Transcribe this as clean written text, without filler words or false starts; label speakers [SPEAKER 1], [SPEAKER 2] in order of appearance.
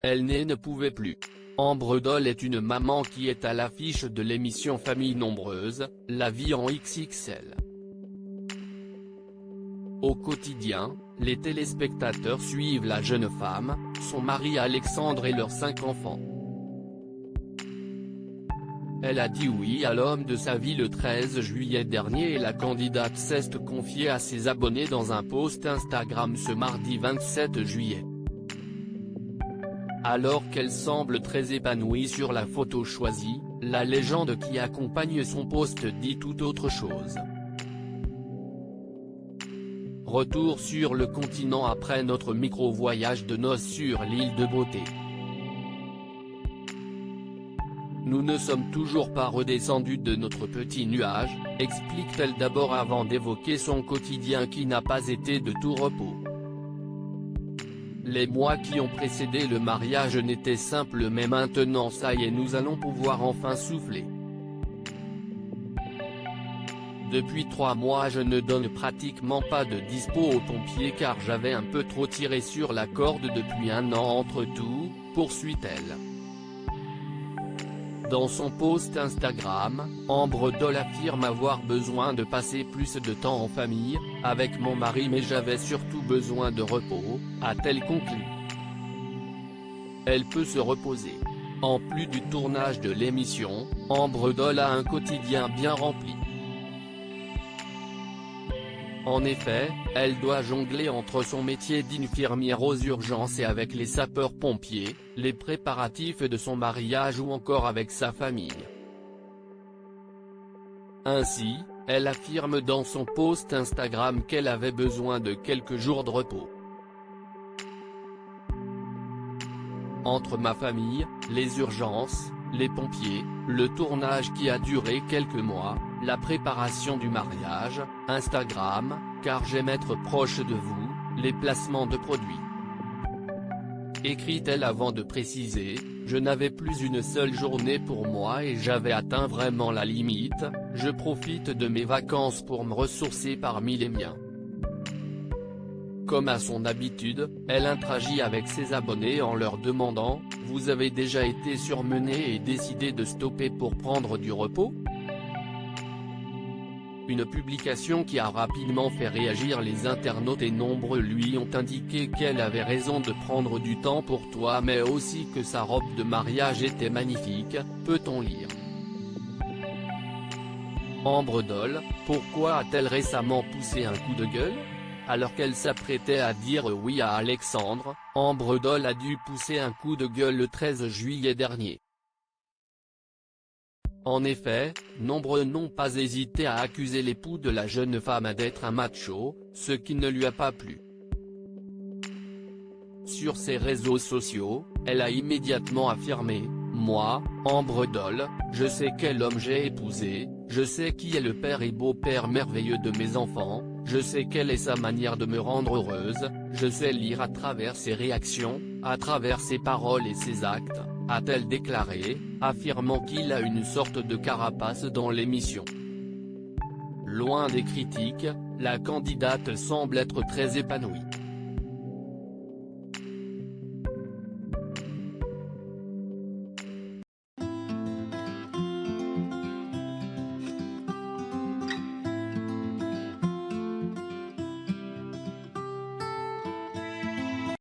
[SPEAKER 1] Elle ne pouvait plus. Ambre Doll est une maman qui est à l'affiche de l'émission Famille Nombreuse, La vie en XXL. Au quotidien, les téléspectateurs suivent la jeune femme, son mari Alexandre et leurs 5 enfants. Elle a dit oui à l'homme de sa vie le 13 juillet dernier et la candidate s'est confiée à ses abonnés dans un post Instagram ce mardi 27 juillet. Alors qu'elle semble très épanouie sur la photo choisie, la légende qui accompagne son post dit tout autre chose. Retour sur le continent après notre micro-voyage de noces sur l'île de Beauté. Nous ne sommes toujours pas redescendus de notre petit nuage, explique-t-elle d'abord avant d'évoquer son quotidien qui n'a pas été de tout repos. Les mois qui ont précédé le mariage n'étaient simples mais maintenant ça y est nous allons pouvoir enfin souffler. Depuis 3 mois je ne donne pratiquement pas de dispo aux pompiers car j'avais un peu trop tiré sur la corde depuis 1 an entre tout, poursuit-elle. Dans son post Instagram, Ambre Doll affirme avoir besoin de passer plus de temps en famille, avec mon mari mais j'avais surtout besoin de repos, a-t-elle conclu. Elle peut se reposer. En plus du tournage de l'émission, Ambre Doll a un quotidien bien rempli. En effet, elle doit jongler entre son métier d'infirmière aux urgences et avec les sapeurs-pompiers, les préparatifs de son mariage ou encore avec sa famille. Ainsi, elle affirme dans son post Instagram qu'elle avait besoin de quelques jours de repos. Entre ma famille, les urgences, les pompiers, le tournage qui a duré quelques mois, la préparation du mariage, Instagram, car j'aime être proche de vous, les placements de produits. Écrit-elle avant de préciser, je n'avais plus une seule journée pour moi et j'avais atteint vraiment la limite, je profite de mes vacances pour me ressourcer parmi les miens. Comme à son habitude, elle interagit avec ses abonnés en leur demandant, vous avez déjà été surmené et décidé de stopper pour prendre du repos ? Une publication qui a rapidement fait réagir les internautes et nombreux lui ont indiqué qu'elle avait raison de prendre du temps pour toi mais aussi que sa robe de mariage était magnifique, peut-on lire. Ambre Doll, pourquoi a-t-elle récemment poussé un coup de gueule ? Alors qu'elle s'apprêtait à dire oui à Alexandre, Ambre Doll a dû pousser un coup de gueule le 13 juillet dernier. En effet, nombreux n'ont pas hésité à accuser l'époux de la jeune femme d'être un macho, ce qui ne lui a pas plu. Sur ses réseaux sociaux, elle a immédiatement affirmé, moi, Ambre Doll, je sais quel homme j'ai épousé, je sais qui est le père et beau-père merveilleux de mes enfants, je sais quelle est sa manière de me rendre heureuse, je sais lire à travers ses réactions, à travers ses paroles et ses actes, a-t-elle déclaré, affirmant qu'il a une sorte de carapace dans l'émission. Loin des critiques, la candidate semble être très épanouie.